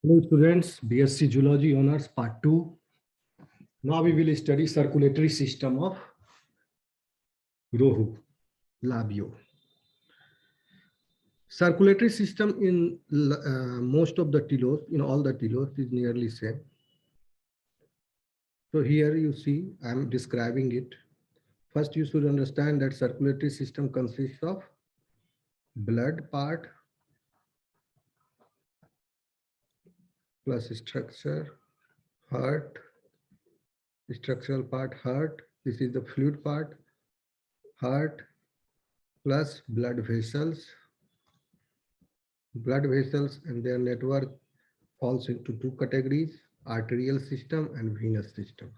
Hello students, BSc Zoology Honors Part 2. Now we will study circulatory system of Rohu, Labio. Circulatory system in most of the telos, in all the telos, is nearly same. So here you see, I am describing it. First you should understand that circulatory system consists of blood part plus structure, heart, structural part, heart. This is the fluid part, heart plus blood vessels and their network falls into two categories: arterial system and venous system.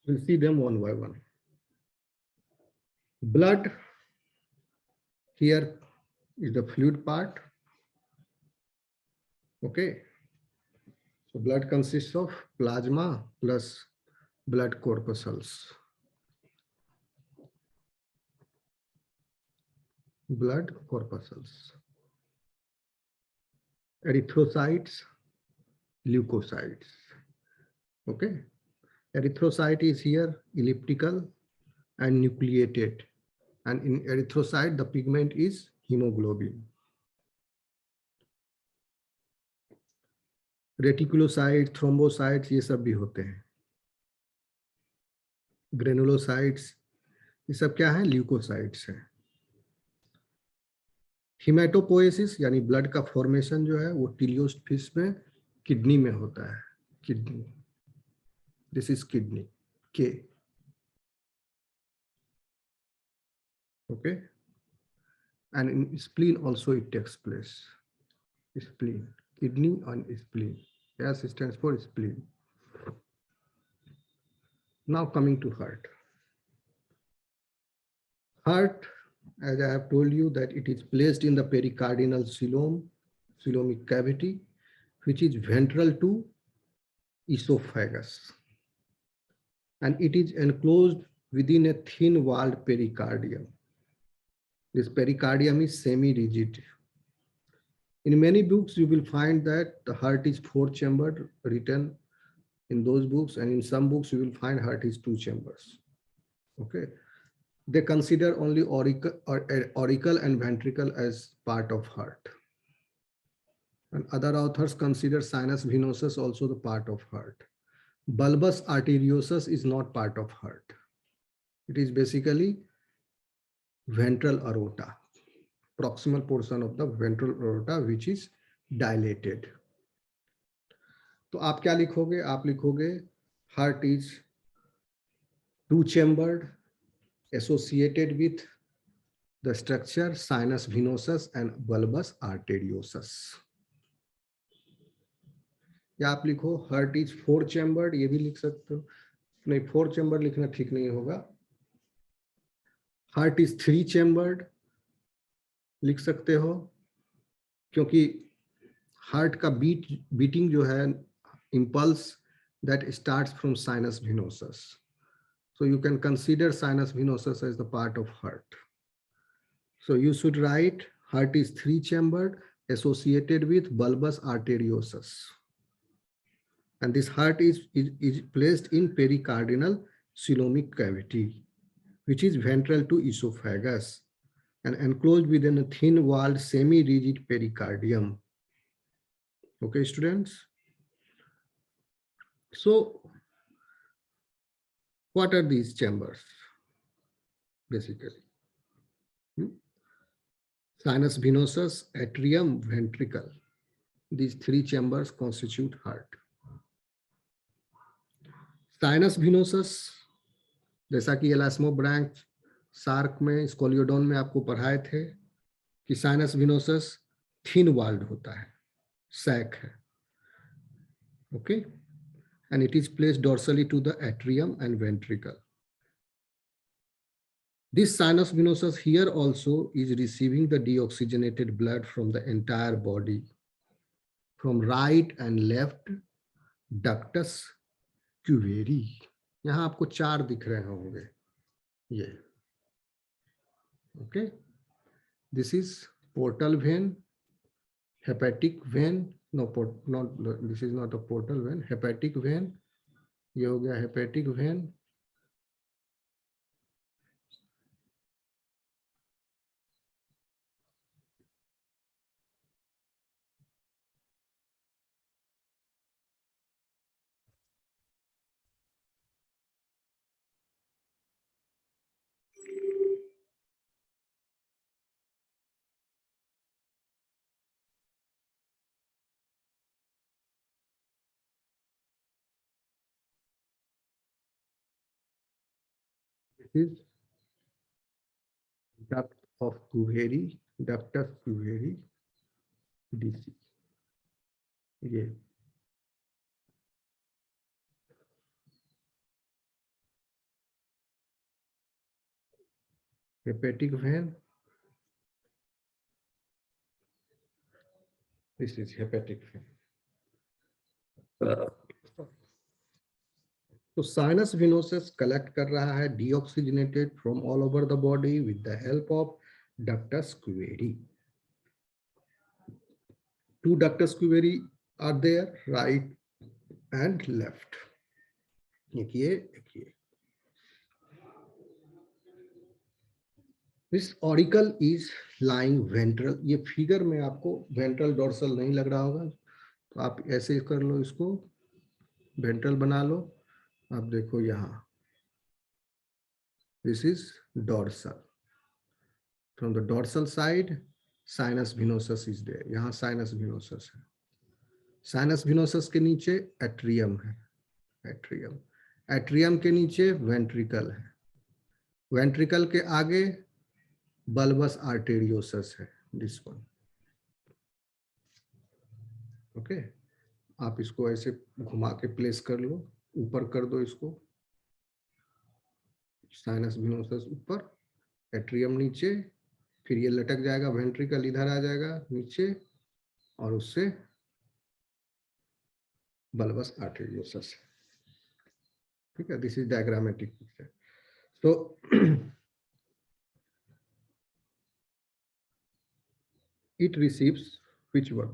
We'll see them one by one. Blood, here is the fluid part. Okay. So blood consists of plasma plus blood corpuscles. Blood corpuscles. Erythrocytes, leukocytes. Okay. Erythrocyte is here elliptical and nucleated. And in erythrocyte, the pigment is hemoglobin. Reticulocyte, thrombocytes ये सब भी होते हैं. Granulocytes ये सब क्या है? Leukocytes हैं. हिमेटोपोएसिस यानी ब्लड का फॉर्मेशन जो है वो टीलियोस्ट फिश में किडनी में होता है. किडनी, दिस इज किडनी के. Okay. And in spleen also it takes place. Spleen, kidney and spleen. S stands for spleen. Now coming to heart. Heart, as I have told you, that it is placed in the pericardial coelomic cavity, which is ventral to esophagus. And it is enclosed within a thin-walled pericardium. This pericardium is semi-rigid. In many books, you will find that the heart is 4-chambered, written in those books, and in some books, you will find heart is 2 chambers. Okay. They consider only auricle and ventricle as part of heart. And other authors consider sinus venosus also the part of heart. Bulbus arteriosus is not part of heart. It is basically ventral aorta. Proximal portion of the ventral aorta which is dilated. तो आप क्या लिखोगे? आप लिखोगे heart is 2-chambered, associated with the structure sinus venosus and bulbus arteriosus. या आप लिखो heart is 4-chambered, ये भी लिख सकते हो. नहीं, 4-chambered लिखना ठीक नहीं होगा. Heart is 3-chambered लिख सकते हो, क्योंकि हार्ट का बीटिंग जो है impulse that starts from sinus venosus. So you can consider sinus venosus as the part of heart. So you should write heart is 3-chambered associated with bulbus arteriosus. And this heart is placed in pericardial coelomic cavity, which is ventral to esophagus, and enclosed within a thin-walled semi-rigid pericardium. Okay, students? So, what are these chambers, basically? Sinus venosus, atrium, ventricle. These 3 chambers constitute heart. Sinus venosus, जैसा कि एलास्मोब्रैंक SAARC में, स्कोलियोडोन में आपको पढ़ाए थे कि sinus venosus thin walled होता है, सैक है. Okay. And it is placed dorsally to the atrium and ventricle. This sinus venosus here also is receiving the deoxygenated blood from the entire body, from right and left ductus Cuvieri. यहाँ आपको 4 दिख रहे होंगे. ये Okay, this is portal vein, hepatic vein. No, this is not a portal vein. Hepatic vein. ये हो गया hepatic vein. This is duct of Kuheri, ductus Kuheri, DC. ये hepatic vein. This is hepatic vein. तो sinus venosus collect कर रहा है deoxygenated from all over the body with the help of ductus Cuvieri. Two ductus Cuvieri are there, right and left. देखिए देखिए, this auricle is lying ventral. ये figure में आपको ventral dorsal नहीं लग रहा होगा, तो आप ऐसे कर लो, इसको वेंट्रल बना लो. आप देखो यहाँ, this is dorsal. From the dorsal side sinus venosus is there. यहाँ साइनस विनोसस है. साइनस विनोसस के नीचे एट्रियम है. एट्रियम, एट्रियम के नीचे वेंट्रिकल है. वेंट्रिकल के आगे बल्बस आर्टेरियोसस है, दिस वन. ओके, आप इसको ऐसे घुमा के प्लेस कर लो, ऊपर कर दो इसको. साइनस विनोसस ऊपर, एट्रियम नीचे, फिर ये लटक जाएगा, वेंट्रिकल इधर आ जाएगा नीचे, और उससे बल्बस आर्टेरियोसस. ठीक है, दिस इज डायग्रामेटिक पिक्चर. तो it receives which one?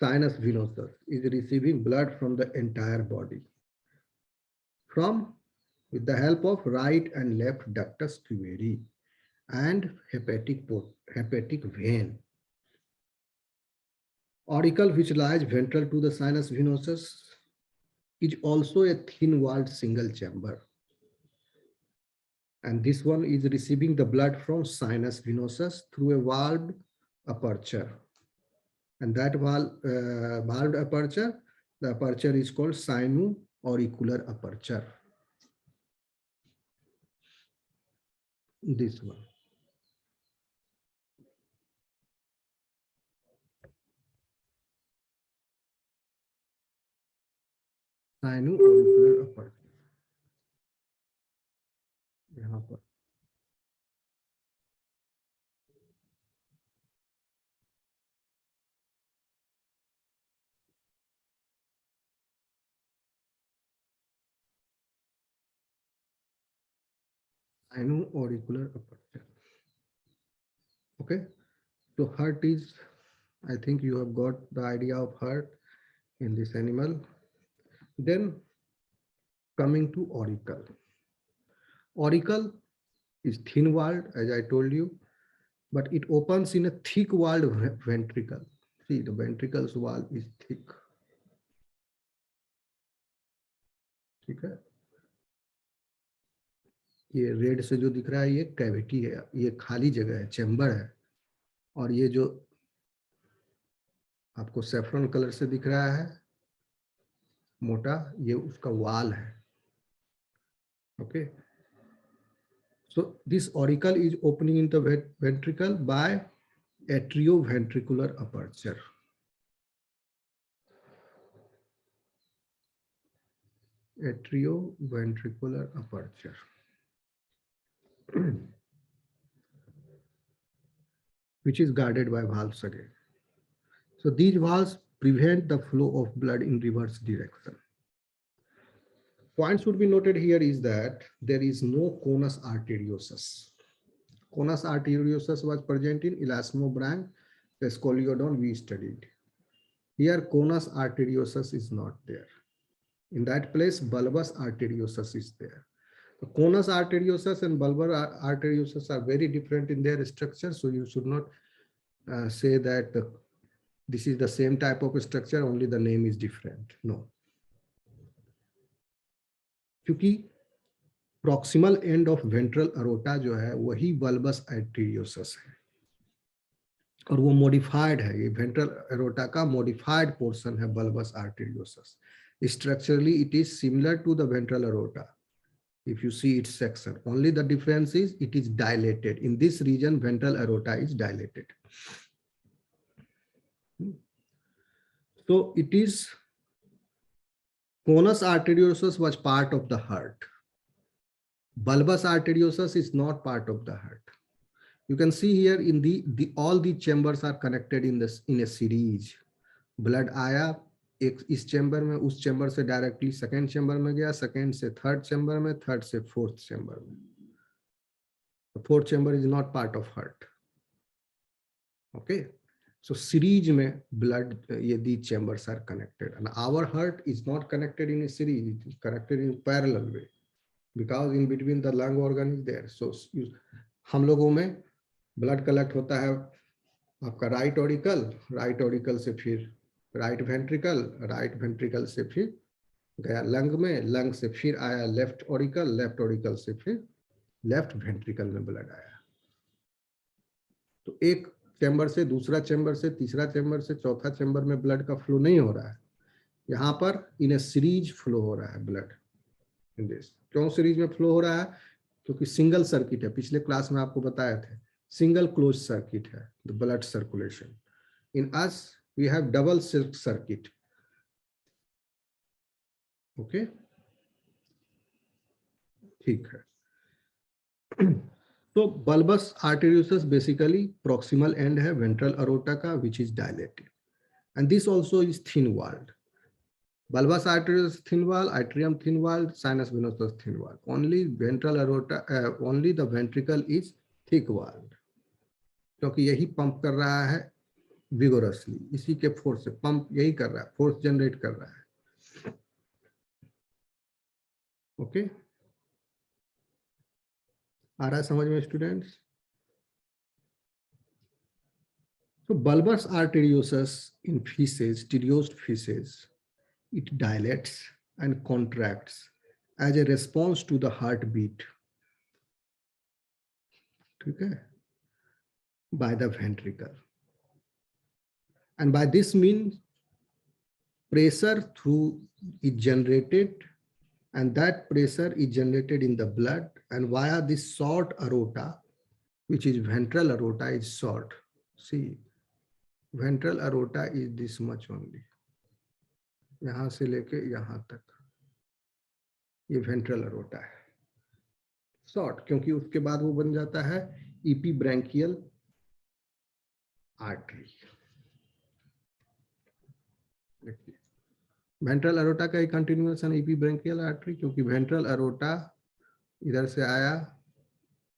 Sinus venosus is receiving blood from the entire body from, with the help of right and left ductus Kuheri and hepatic vein. Auricle, which lies ventral to the sinus venosus, is also a thin-walled single chamber, and this one is receiving the blood from sinus venosus through a valved aperture. And that valved aperture, the aperture is called sino-auricular aperture. This one. Sino-auricular aperture. यहाँ पर sino-auricular aperture. Okay, so heart is, I think you have got the idea of heart in this animal. Then coming to auricle. Auricle is thin-walled, as I told you, but it opens in a thick-walled ventricle. See, the ventricle's wall is thick. ठीक है, ये red से जो दिख रहा है ये cavity है, ये खाली जगह है, चेम्बर है. और ये जो आपको सैफरन कलर से दिख रहा है मोटा, ये उसका वाल है. Okay, so this auricle is opening in the ventricle by atrioventricular aperture. Atrioventricular aperture. Which is guarded by valves again. So these valves prevent the flow of blood in reverse direction. Point should be noted here is that there is no conus arteriosus. Conus arteriosus was present in elasmobranch, the scoliodon we studied. Here, conus arteriosus is not there. In that place, bulbous arteriosus is there. The conus arteriosus and bulbar arteriosus are very different in their structure, so you should not say that this is the same type of structure, only the name is different. No. क्योंकि proximal end of ventral aorta जो है वही bulbous arteriosus है और वो modified है. ये ventral aorta का modified portion है bulbous arteriosus. Structurally it is similar to the ventral aorta if you see its section. Only the difference is it is dilated. In this region ventral aorta is dilated. So it is conus arteriosus was part of the heart. Bulbous arteriosus is not part of the heart. You can see here in all the chambers are connected in a series. Blood आया एक इस chamber में, उस chamber से directly second chamber में गया, second से third chamber में, थर्ड से फोर्थ चैम्बर में. Fourth chamber is not part of heart. Okay, so series में blood ये these chambers are connected and our heart is not connected in a series, it is connected in parallel way because in between the lung organ is there. So हम लोगों में blood collect होता है आपका right auricle से फिर right ventricle से फिर गया lung में, lung से फिर आया left auricle से फिर left ventricle में blood आया. तो एक चैम्बर से दूसरा चैम्बर से तीसरा चैम्बर से चौथा चैम्बर में ब्लड का फ्लो नहीं हो रहा है. यहाँ पर इन ए सीरीज फ्लो हो रहा है ब्लड इन दिस. क्यों सीरीज में फ्लो हो रहा है? क्योंकि सिंगल सर्किट है. पिछले क्लास में आपको बताया थे सिंगल क्लोज सर्किट है the blood circulation. In us we have double circuit. Okay, ठीक है. So bulbous arteriosus basically proximal end है ventral aorta का which is dilated and this also is thin walled. Bulbous arteriosus thin wall, atrium thin walled, sinus venosus thin walled. Only ventral aorta, only the ventricle is thick walled. क्योंकि यही pump कर रहा है vigorously, इसी के force से pump यही कर रहा है, फोर्स जनरेट कर रहा है. ओके, आ रहा है समझ में students? So bulbous arteriosus in feces, stereosed feces, it dilates and contracts as a response to the heartbeat. ठीक है? By the ventricle. And by this means pressure through is generated and that pressure is generated in the blood and via this short aorta, which is ventral aorta is short. See, ventral aorta is this much only. यहाँ से लेके यहाँ तक ये ventral aorta है. Short क्योंकि उसके बाद वो बन जाता है ईपी ब्रैंकियल आर्टरी. देखिए वेंट्रल अरोटा का एक कंटिन्यूएशन ईपी ब्रैंकियल आर्टरी, क्योंकि वेंट्रल अरोटा इधर से आया,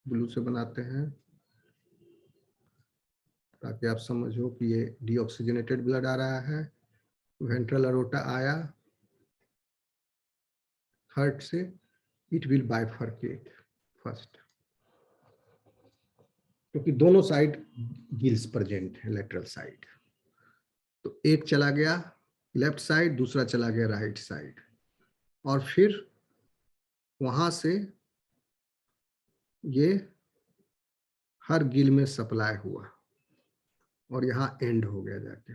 ब्लू से बनाते हैं ताकि आप समझो कि ये डीऑक्सीजनेटेड ब्लड आ रहा है. वेंट्रल अरोटा आया हार्ट से, इट विल बाइफर्केट फर्स्ट क्योंकि दोनों साइड गिल्स प्रेजेंट है, लेटरल साइड. तो एक चला गया लेफ्ट साइड, दूसरा चला गया राइट साइड और फिर वहां से ये हर गिल में सप्लाई हुआ और यहाँ एंड हो गया जाके.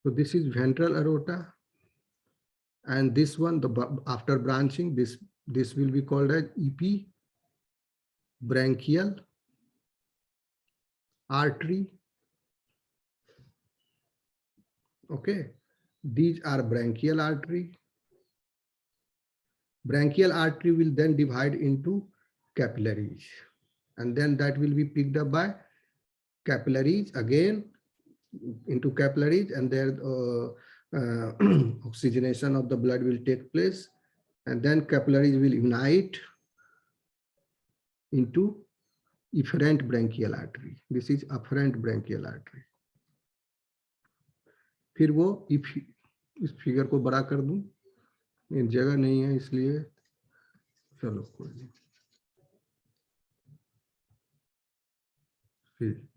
So this is ventral aorta and this one, after branching, this will be called as EP branchial artery. Okay, these are branchial artery. Branchial artery will then divide into capillaries and then that will be picked up by capillaries again into capillaries and there oxygenation of the blood will take place, and then capillaries will unite into efferent branchial artery. This is afferent branchial artery. फिर वो इस figure को बड़ा कर दूं, ये जगह नहीं है इसलिए, चलो कोई नहीं। फिर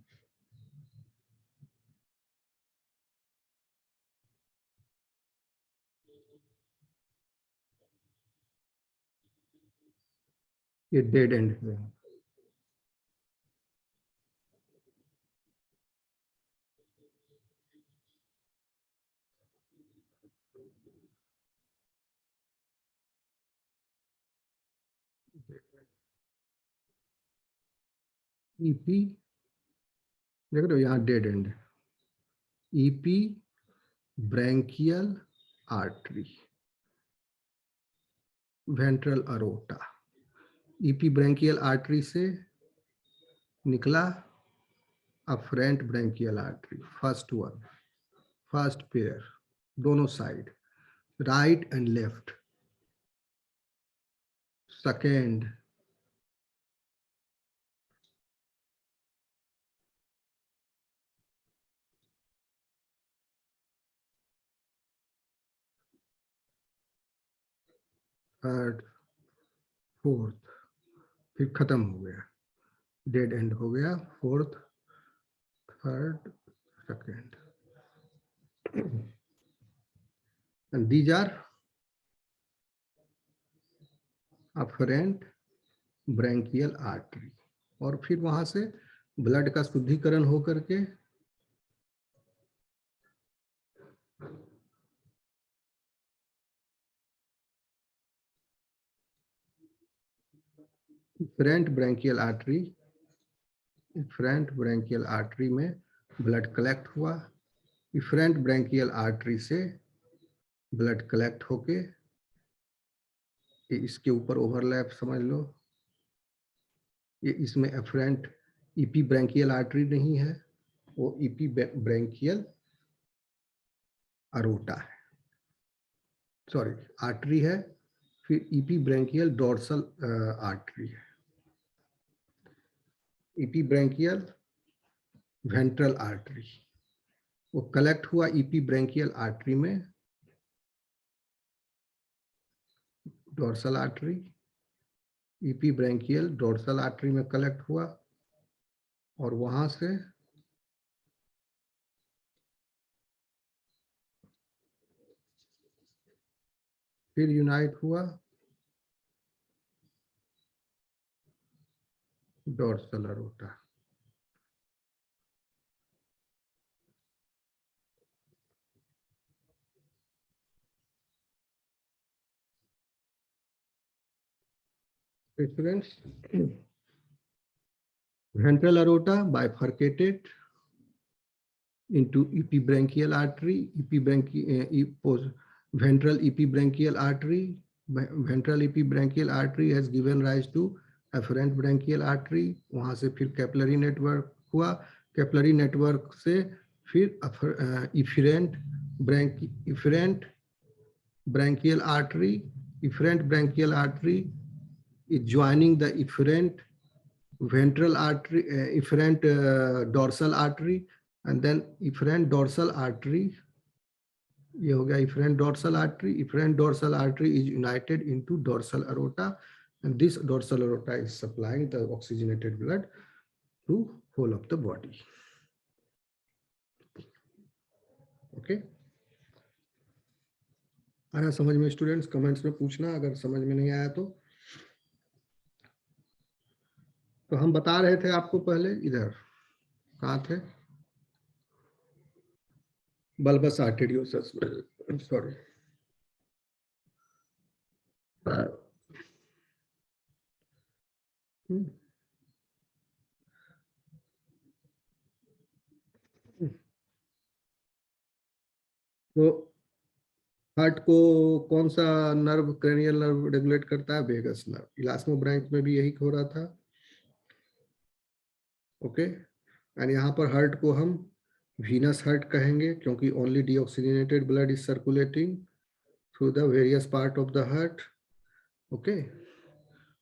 ये डेड एंड है। ईपी देख रहे हो, यहाँ डेड एंड है। Epibranchial artery, ventral aorta. Epibranchial artery से निकला afferent branchial artery, first one, first pair, दोनों side, right and left. Second, third, fourth, फिर खत्म हो गया, डेड एंड हो गया, fourth, third, second. and these are afferent branchial artery. और फिर वहां से ब्लड का शुद्धिकरण होकर के efferent branchial artery, efferent branchial artery में ब्लड कलेक्ट हुआ। इफरेंट ब्रैंकियल आर्टरी से ब्लड कलेक्ट होके इसके ऊपर ओवरलैप समझ लो, ये इसमें एफरेंट ईपी ब्रैंकियल आर्टरी नहीं है, वो ईपी ब्रैंकियल अरोटा है, सॉरी आर्टरी है। फिर ईपी ब्रैंकियल डोर्सल आर्टरी है, ईपी ब्रैंकियल वेंट्रल आर्टरी, वो कलेक्ट हुआ ईपी ब्रैंकियल आर्टरी में, dorsal artery, EP branchial dorsal artery में कलेक्ट हुआ और वहां से फिर यूनाइट हुआ dorsal aorta. Students, ventral aorta bifurcated into epibranchial artery, ventral epibranchial artery. Ventral epibranchial artery has given rise to afferent branchial artery. वहां से फिर कैपिलरी नेटवर्क हुआ, कैपिलरी नेटवर्क से फिर efferent branchial artery. Efferent branchial artery is joining the efferent ventral artery, efferent dorsal artery, and then efferent dorsal artery, ये हो गया efferent dorsal artery. Efferent dorsal artery is united into dorsal aorta, and this dorsal aorta is supplying the oxygenated blood to whole of the body. Okay, आया समझ में students? Comments में पूछना अगर समझ में नहीं आया तो हम बता रहे थे आपको पहले, इधर कहाँ थे, बल्बस आर्टेरियोसस, सॉरी, तो हार्ट को कौन सा नर्व, क्रेनियल नर्व रेगुलेट करता है? Vagus nerve. इलास्मो ब्रांच में भी यही हो रहा था। ओके, एंड यहाँ पर हार्ट को हम venous heart कहेंगे क्योंकि only deoxygenated blood is circulating through the various part of the heart. Okay,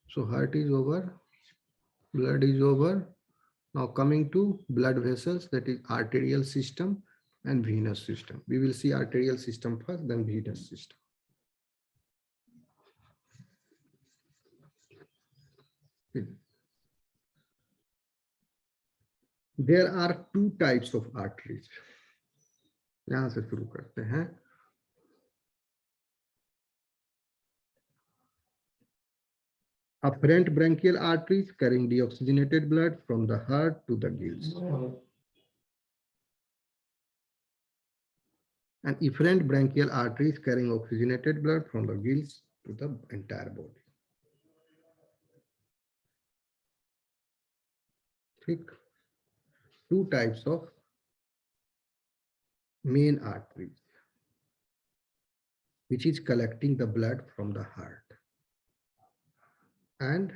so heart is over, blood is over. Now coming to blood vessels, that is arterial system and venous system. We will see arterial system first, then venous system. There are two types of arteries. यहाँ से शुरू करते हैं. Afferent branchial arteries carrying deoxygenated blood from the heart to the gills. And efferent branchial arteries carrying oxygenated blood from the gills to the entire body. Two types of main arteries, which is collecting the blood from the heart and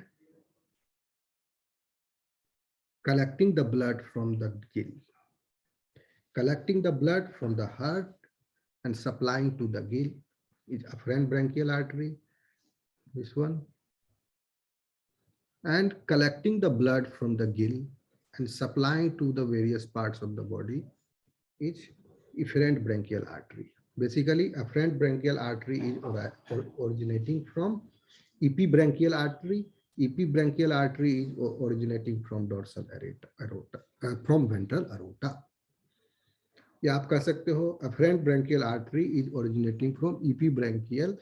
collecting the blood from the gill. Collecting the blood from the heart and supplying to the gill is afferent branchial artery, this one. And collecting the blood from the gill and supplying to the various parts of the body is efferent branchial artery. Basically, afferent branchial artery is originating from epibranchial artery. Epibranchial artery is originating from dorsal aorta, from ventral aorta. या आप कह सकते हो afferent branchial artery is originating from epibranchial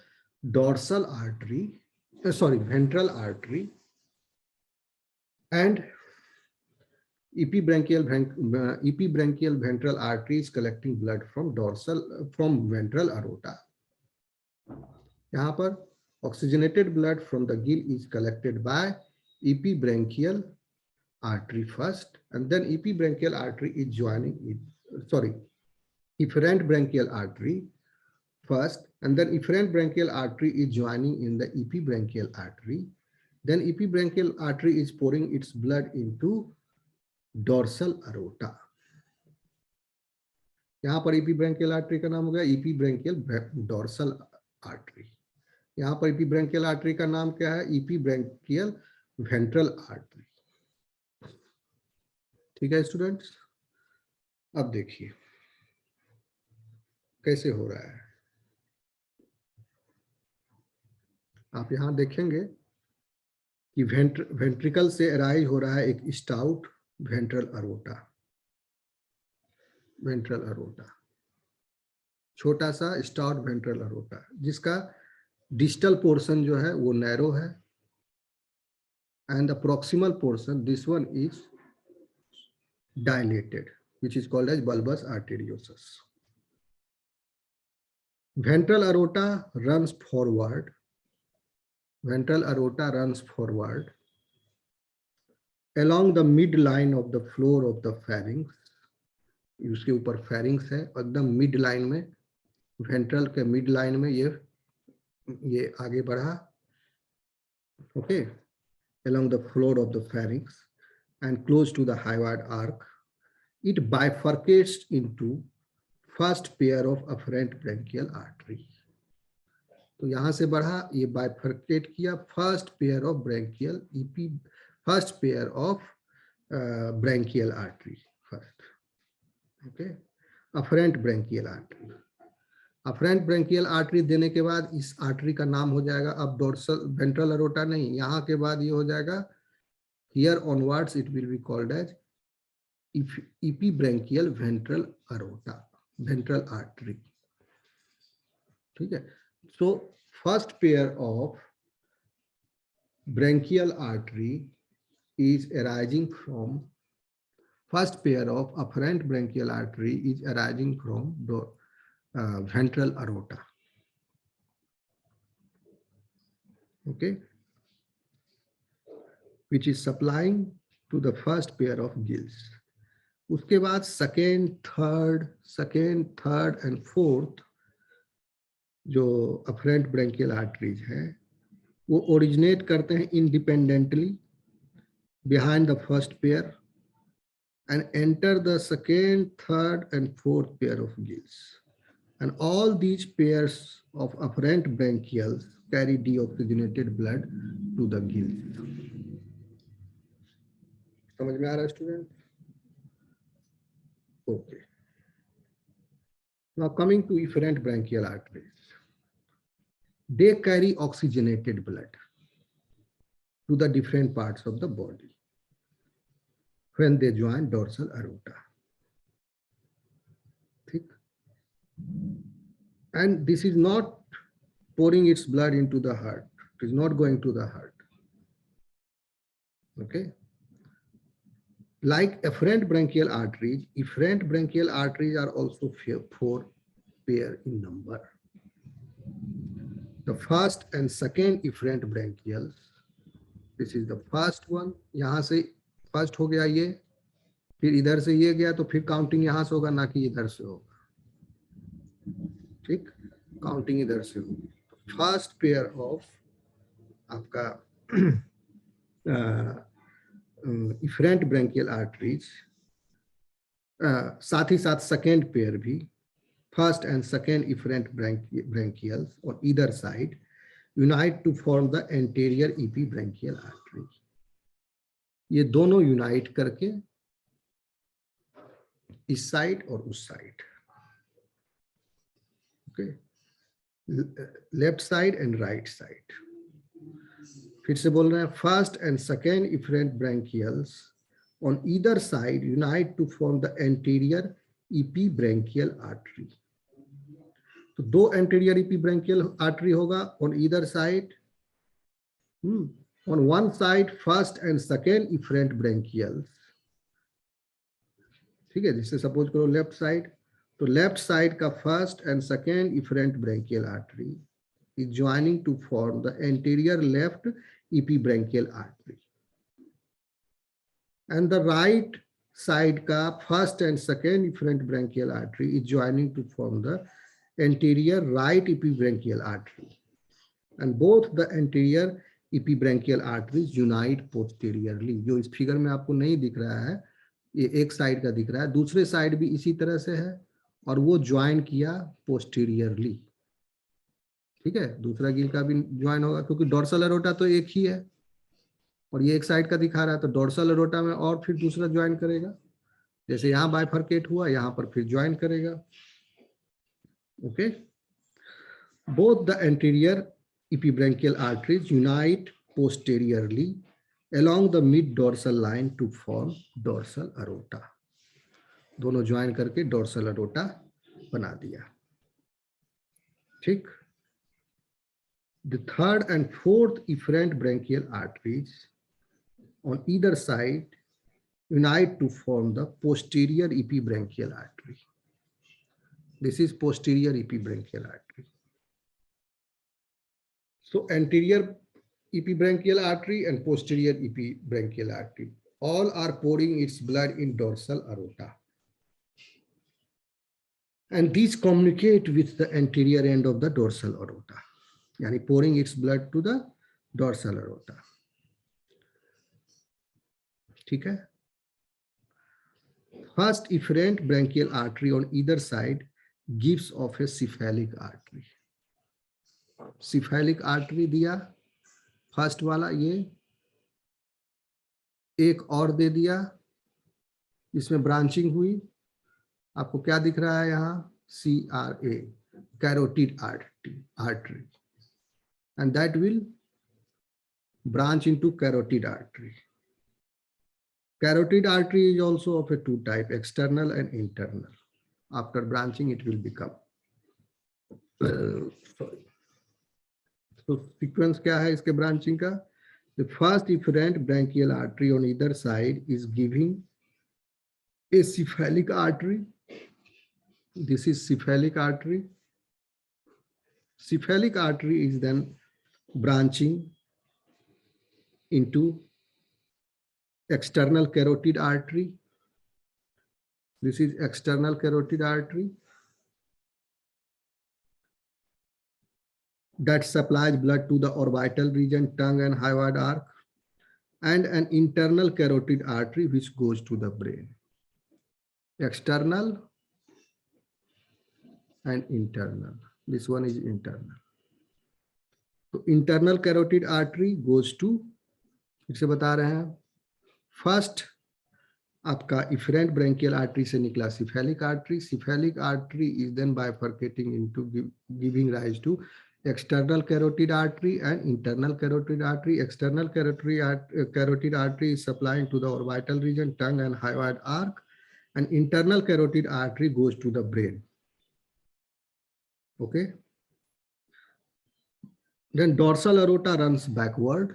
dorsal artery, ventral artery, and epibranchial ventral artery is collecting blood from ventral aorta. यहाँ पर oxygenated blood from the gill is collected by epibranchial artery first, and then epibranchial artery is joining it. Efferent branchial artery first, and then efferent branchial artery is joining in the epibranchial artery. Then epibranchial artery is pouring its blood into dorsal aorta. यहाँ पर epibranchial artery का नाम हो गया epibranchial dorsal artery. यहाँ पर epibranchial artery का नाम क्या है? epibranchial ventral artery. ठीक है स्टूडेंट्स, अब देखिए कैसे हो रहा है. आप यहां देखेंगे कि वेंट्रिकल से अराइज हो रहा है एक स्टाउट वेंट्रल अरोटा, छोटा सा स्टाउट वेंट्रल अरोटा, जिसका डिस्टल पोर्शन जो है वो नैरो है, and the proximal portion, this one is dilated, which is called as bulbous arteriosus. Ventral aorta runs forward. Along the midline of the floor of the pharynx. उसके ऊपर pharynx है, एकदम midline में, ventral के midline में ये आगे बढ़ा. Okay, along the floor of the pharynx and close to the hyoid arc, it bifurcates into first pair of afferent branchial artery. तो यहाँ से बढ़ा, ये bifurcate किया, first pair of branchial artery first. Okay, afferent branchial artery. Afferent branchial artery देने के बाद इस आर्टरी का नाम हो जाएगा अब dorsal ventral aorta नहीं, यहाँ के बाद ये हो जाएगा, here onwards it will be called as epibranchial ventral artery. ठीक है. So first pair of branchial artery is arising from, first pair of afferent branchial artery is arising from the ventral aorta. Okay, which is supplying to the first pair of gills. उसके बाद second, third and fourth जो afferent branchial arteries हैं वो originate करते हैं independently behind the first pair, and enter the second, third, and fourth pair of gills. And all these pairs of afferent branchials carry deoxygenated blood to the gills. समझ में आ रहा है student? Okay. Now coming to efferent branchial arteries, they carry oxygenated blood to the different parts of the body when they join dorsal aorta. And this is not pouring its blood into the heart. It is not going to the heart. Okay. Like efferent branchial arteries are also 4 pair in number. The first and second efferent branchials. This is the first one. यहाँ से first हो गया ये, फिर इधर से ये गया तो फिर काउंटिंग यहाँ से होगा ना कि इधर से होगा. ठीक, काउंटिंग इधर से होगी. फर्स्ट पेयर ऑफ आपका इफरेंट ब्रैंकियल आर्टरीज, साथ ही साथ सेकेंड पेयर भी, first and second efferent branchials on either side unite to form the anterior epibranchial artery. ये दोनों यूनाइट करके इस साइड और उस side, okay, left side and right side. फिर से बोल रहे हैं, first and second efferent branchials on either side unite to form the anterior epibranchial artery. तो 2 एंटीरियर ईपी ब्रैंकियल आर्टरी होगा on either side. On one side first and second efferent branchials. ठीक है, जिससे suppose करो left side, तो left side का first and second efferent branchial artery is joining to form the anterior left epibranchial artery, and the right side ka first and second efferent branchial artery is joining to form the anterior right epibranchial artery, and both the anterior epibranchial arteries unite posteriorly. जो इस figure में आपको नहीं दिख रहा है, ये एक साइड का दिख रहा है, दूसरे साइड भी इसी तरह से है और वो ज्वाइन किया पोस्टीरियरली. ठीक है, दूसरा गिल का भी ज्वाइन होगा क्योंकि डोर्सल एरोटा तो एक ही है और ये एक साइड का दिखा रहा है, तो डोर्सल एरोटा में और फिर दूसरा ज्वाइन करेगा. जैसे यहाँ बाइफर्केट हुआ, यहाँ पर फिर ज्वाइन करेगा. Okay, both the anterior epibranchial arteries unite posteriorly along the mid dorsal line to form dorsal aorta. दोनों ज्वाइन करके डोर्सल एरोटा बना दिया. ठीक. The third and fourth efferent branchial arteries on either side unite to form the posterior epibranchial artery. This is posterior epibranchial artery. So anterior epibranchial artery and posterior epibranchial artery all are pouring its blood in dorsal aorta, and these communicate with the anterior end of the dorsal aorta. यानी pouring its blood to the dorsal aorta. ठीक है. First efferent branchial artery on either side gives off a cephalic artery. Cephalic artery दिया first वाला, ये एक और दे दिया, इसमें ब्रांचिंग हुई. आपको क्या दिख रहा है यहाँ? CRA, carotid artery. And that will branch into carotid artery. Carotid artery is also of a 2 type, external and internal. After branching, it will become. Sorry. So sequence क्या है इसके branching का? The first efferent branchial artery on either side is giving a cephalic artery. This is cephalic artery. Cephalic artery is then branching into external carotid artery. This is external carotid artery that supplies blood to the orbital region, tongue and hyoid arc, and an internal carotid artery which goes to the brain. external and internal. This one is internal. तो internal carotid artery goes to, इसे बता रहे हैं, first आपका efferent branchial artery से निकला cephalic artery. Cephalic artery is then bifurcating into giving rise to external carotid artery and internal carotid artery. External carotid artery is supplying to the orbital region, tongue and hyoid arc, and internal carotid artery goes to the brain. Okay. Then dorsal aorta runs backward.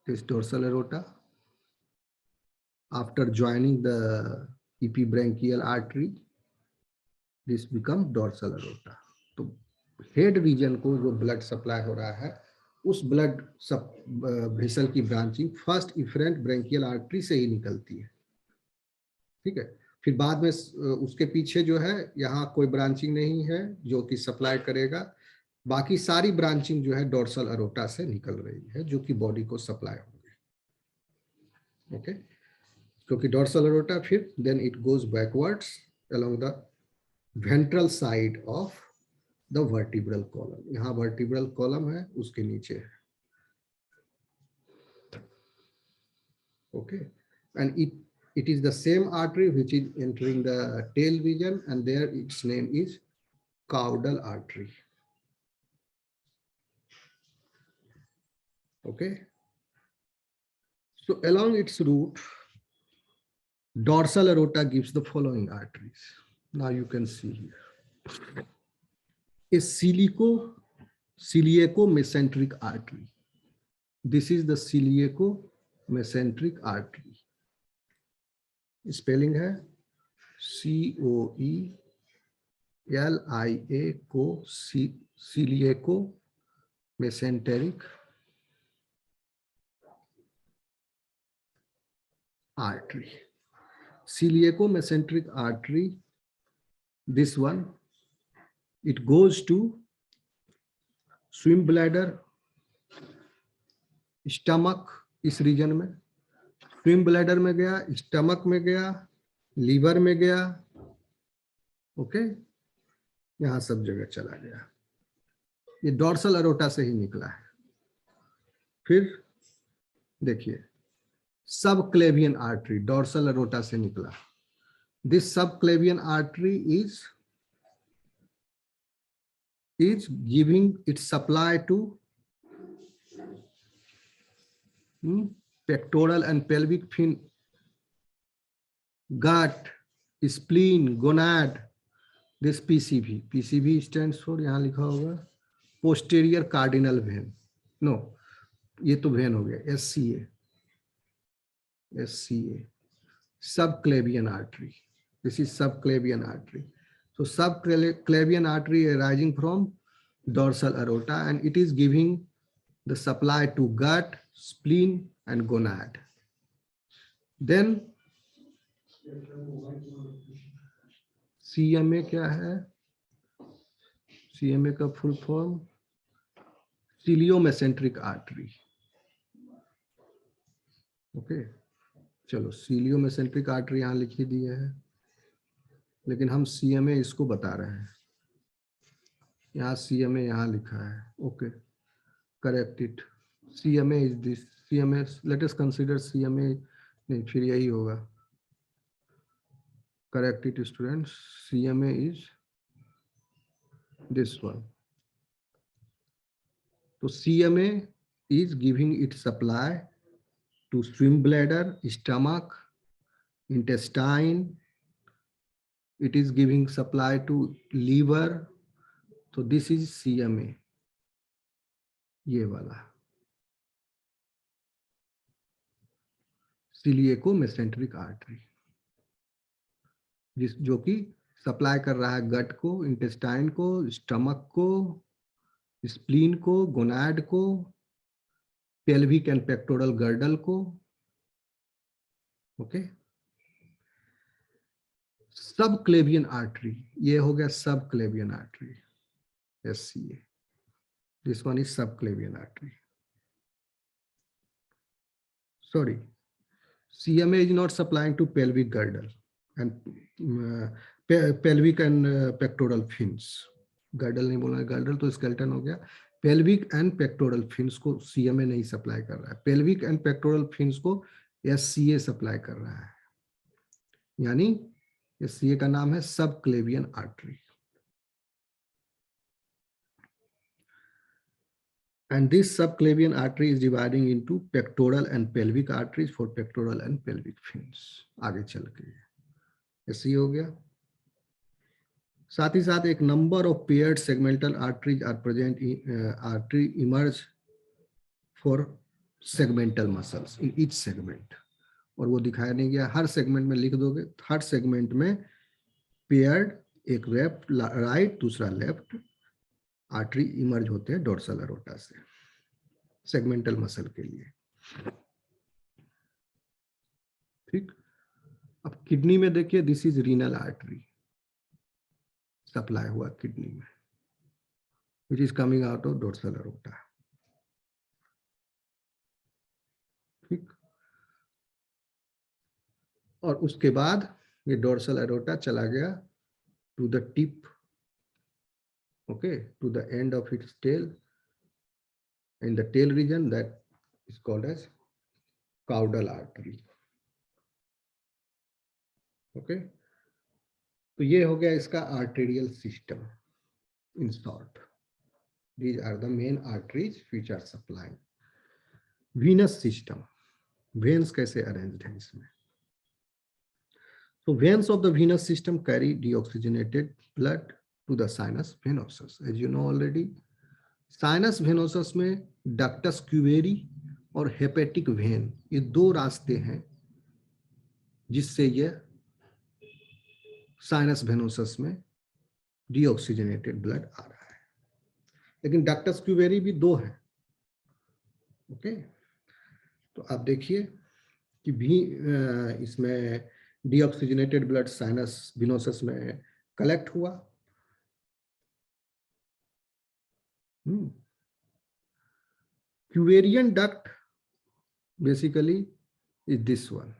This dorsal aorta, after joining the epibranchial artery, this becomes dorsal aorta. तो head region को जो blood supply हो रहा है, उस blood vessel की branching first efferent branchial artery से ही निकलती है. ठीक है. फिर बाद में उसके पीछे जो है यहाँ कोई ब्रांचिंग नहीं है जो कि सप्लाई करेगा. बाकी सारी ब्रांचिंग जो है डोर्सल अरोटा से निकल रही है जो कि बॉडी को सप्लाई होगी. ओके. क्योंकि डोर्सल अरोटा फिर then it goes backwards along the ventral side of the vertebral column. यहाँ वर्टिब्रल कॉलम है, उसके नीचे है. Okay. And it is the same artery which is entering the tail region, and there its name is caudal artery. Okay. So along its route, dorsal aorta gives the following arteries. Now you can see here. A ciliaco-mesenteric artery. This is the ciliaco-mesenteric artery. Spelling है COELIA को coeliaco mesenteric artery. Coeliaco mesenteric artery, this one, it goes to swim bladder, stomach. इस region में swim bladder में गया, stomach में गया, liver में गया. ओके. यहां सब जगह चला गया. ये डोर्सल अरोटा से ही निकला है. फिर देखिए सब क्लेवियन आर्टरी डोर्सल अरोटा से निकला. This subclavian artery is giving its supply to pectoral and pelvic fin, gut, spleen, gonad. This PCV stands for, यहाँ लिखा होगा posterior cardinal vein. No, ये तो vein हो गया. SCA subclavian artery. This is subclavian artery. So subclavian artery arising from dorsal aorta, and it is giving the supply to gut, spleen and gonad. Then CMA क्या है? CMA का full form सीलियोमेसेंट्रिक artery. Okay. चलो सीलियोमेसेंट्रिक artery यहाँ लिखी दी है, लेकिन हम CMA इसको बता रहे हैं. यहाँ CMA यहाँ लिखा है. Okay. Correct it. CMA is this. CMA, let us consider CMA. नहीं, फिर यही होगा. Correct it, students. CMA is this one. So CMA is giving its supply to swim bladder, stomach, intestine. It is giving supply to liver. So this is CMA. ये वाला सीलिएको mesenteric artery, जो कि supply कर रहा है गट को, intestine को, stomach को, स्प्लीन को, गोनाड को, पेल्विक एंड पेक्टोरल गर्डल को. ओके. सब क्लेवियन आर्टरी, ये हो गया सब क्लेवियन artery, SCA. This one is subclavian artery. Sorry, CMA is not supplying to pelvic girdle and pelvic and pectoral fins. Girdle नहीं बोलना, गर्डल तो स्केलेटन हो गया. पेल्विक एंड पेक्टोरल फिन्स को सीएमए नहीं सप्लाई कर रहा है. पेल्विक एंड पेक्टोरल फिन्स को एससीए सप्लाई कर रहा है. यानी एससीए का नाम है सब क्लेवियन artery. And this subclavian artery is dividing into pectoral and pelvic arteries for pectoral and pelvic fins. आगे चल के ऐसे ही हो गया. साथ ही साथ एक number of paired segmental arteries are present, artery emerge for segmental muscles in each segment. और वो दिखाया नहीं गया, हर सेगमेंट में लिख दोगे. हर सेगमेंट में पेयर्ड, एक राइट दूसरा लेफ्ट आर्टरी इमर्ज होते हैं डोर्सल एरोटा से सेगमेंटल मसल के लिए. ठीक. अब किडनी में देखिए, this is renal artery supply हुआ किडनी में, which is coming out of dorsal aorta. ठीक. और उसके बाद ये डोर्सल एरोटा चला गया to the tip, okay, to the end of its tail, in the tail region that is called as caudal artery. Okay, तो ये हो गया इसका arterial system in short. These are the main arteries which are supplying. Venous system, veins कैसे arranged है इसमें? So veins of the venous system carry deoxygenated blood to the sinus venosus. As you know already, sinus venosus में ductus क्यूवेरी और hepatic when, ये दो रास्ते हैं जिससे ये साइनस वेनोसस में डीऑक्सीजनेटेड ब्लड आ रहा है. लेकिन डक्टस क्यूवेरी भी दो हैं. ओके, तो आप देखिए कि भी इसमें डीऑक्सीजनेटेड ब्लड साइनस वेनोसस में कलेक्ट हुआ. Cuvarian duct basically is this one.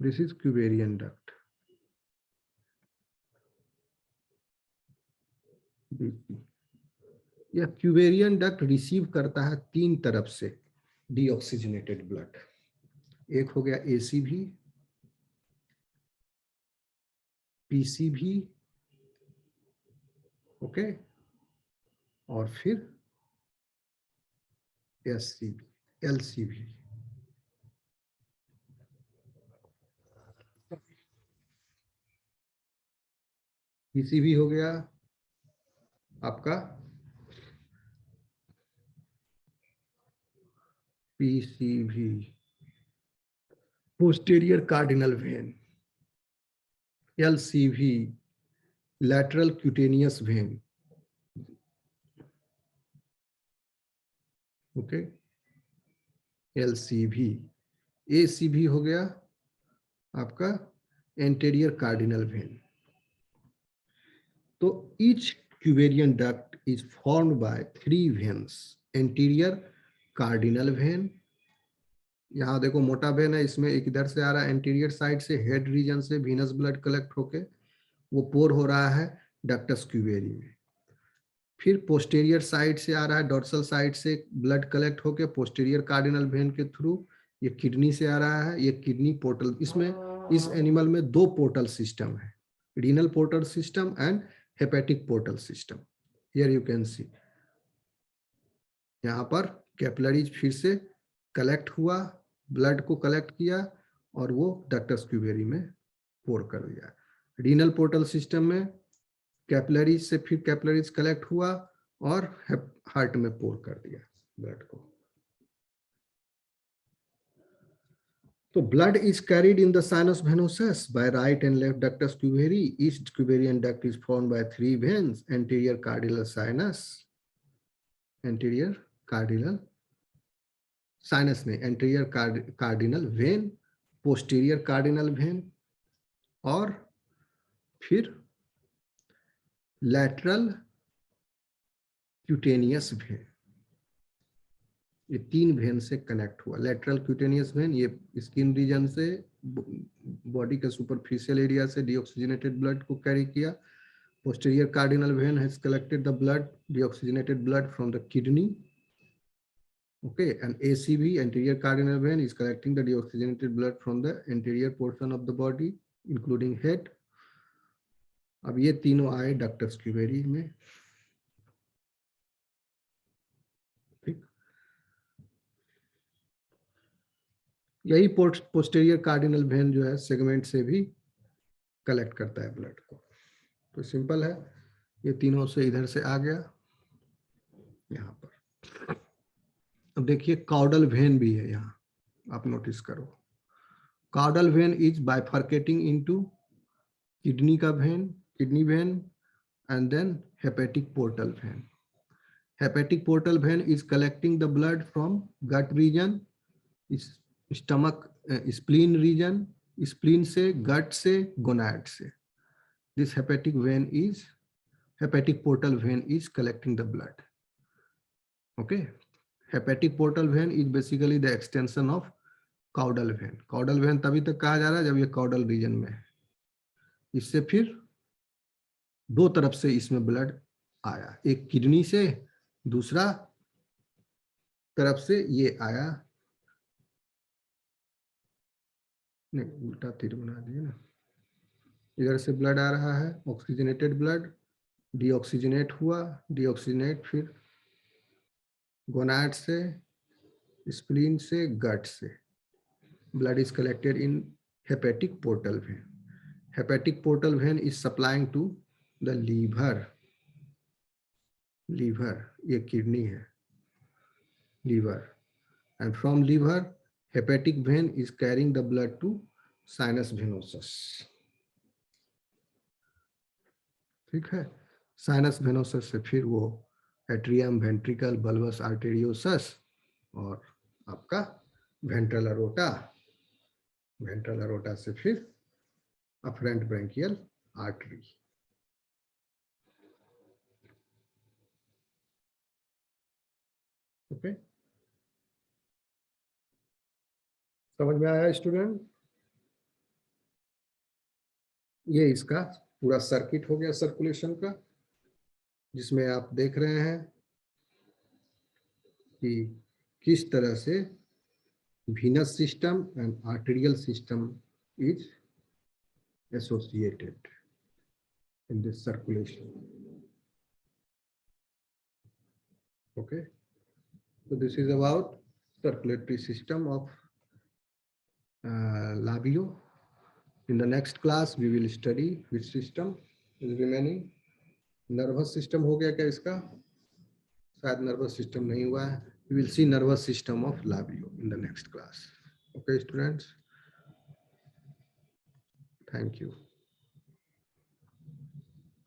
This is Cuvarian duct. यह Cuvarian duct रिसीव करता है तीन तरफ से डीऑक्सीजनेटेड ब्लड. एक हो गया ACV, PCV, ओके, और फिर SCV, LCV. PCV हो गया आपका PCV, posterior cardinal when. LCV, lateral cutaneous vein. Okay, LCV. ACV हो गया आपका एंटीरियर कार्डिनल वेन. तो each Cuvarian duct is formed by 3 veins. Anterior cardinal when, यहाँ देखो मोटा वेन है, इसमें एक इधर से आ रहा है एंटीरियर साइड से, हेड रीजन से वीनस ब्लड कलेक्ट होके वो पोर हो रहा है डक्टस क्यूवेरी में. फिर पोस्टीरियर साइड से आ रहा है, डोर्सल साइड से ब्लड कलेक्ट होके पोस्टीरियर कार्डिनल वेन के थ्रू ये किडनी से आ रहा है. ये किडनी पोर्टल, इसमें इस एनिमल में दो पोर्टल सिस्टम है, renal portal system and hepatic portal system. Here you can see, यहाँ पर कैपिलरीज फिर से कलेक्ट हुआ, ब्लड को कलेक्ट किया और वो डक्टस क्यूवेरी में पोर कर दिया. रीनल पोर्टल सिस्टम में कैपिलरीज से फिर कैपिलरीज कलेक्ट हुआ और हार्ट में पोर कर दिया ब्लड को. तो blood is carried in the sinus venosus by right and left ductus Cuvieri. East Cuvierian duct is formed by 3 veins, anterior cardinal sinus, anterior cardinal sinus में anterior cardinal vein, posterior cardinal vein और फिर lateral cutaneous when. ये 3 when से connect हुआ। Lateral cutaneous when ये skin reason से body के superficial area से डीऑक्सीजनेटेड ब्लड को कैरी किया। Posterior cardinal when has collected the blood, deoxygenated blood from the kidney. Okay, and ACV, anterior cardinal vein, is collecting the deoxygenated blood from the anterior portion of the body, including head. अब ये तीनों आए ductus क्यूवेरी में। ठीक, यही posterior cardinal when जो है segment से भी कलेक्ट करता है ब्लड को। तो सिंपल है, ये तीनों से इधर से आ गया यहाँ पर। अब देखिए काउडल वेन भी है यहाँ, आप नोटिस करो। Caudal vein is bifurcating into kidney का vein, kidney vein, and then hepatic portal vein. Hepatic portal vein is collecting the blood from gut region, stomach, spleen region, spleen से, gut से, gonad से. This hepatic portal vein is collecting the blood. Okay, hepatic portal vein is basically the extension of caudal vein. Caudal vein तभी तक कहा जा रहा है जब ये caudal region में है। इससे फिर दो तरफ से इसमें ब्लड आया, एक किडनी से, दूसरा तरफ से ये आया, नहीं उल्टा तीर बना दिए ना, इधर से ब्लड आ रहा है, ऑक्सीजनेटेड ब्लड, डीऑक्सीजनेट हुआ, डीऑक्सीजनेट फिर गोनाड से, स्प्लीन से, गट से, blood is collected in hepatic portal vein. Hepatic portal vein is supplying to the liver, ये किडनी है, liver, and from liver hepatic vein is carrying the blood to sinus venosus। ठीक है, sinus venosus से फिर वो atrium, ventricle, bulbs arteriosus और आपका ventral aorta, ventral aorta से फिर अफरेंट ब्रैंकियल आर्टरी। ओके, समझ में आया स्टूडेंट? ये इसका पूरा सर्किट हो गया सर्कुलेशन का, जिसमें आप देख रहे हैं कि किस तरह से venous system and arterial system is associated in this circulation. Okay, so this is about circulatory system of labio. In the next class we will study which system is remaining. Nervous system हो गया क्या इसका? शायद nervous system नहीं हुआ है. We will see nervous system of labio in the next class. Okay, students. Thank you.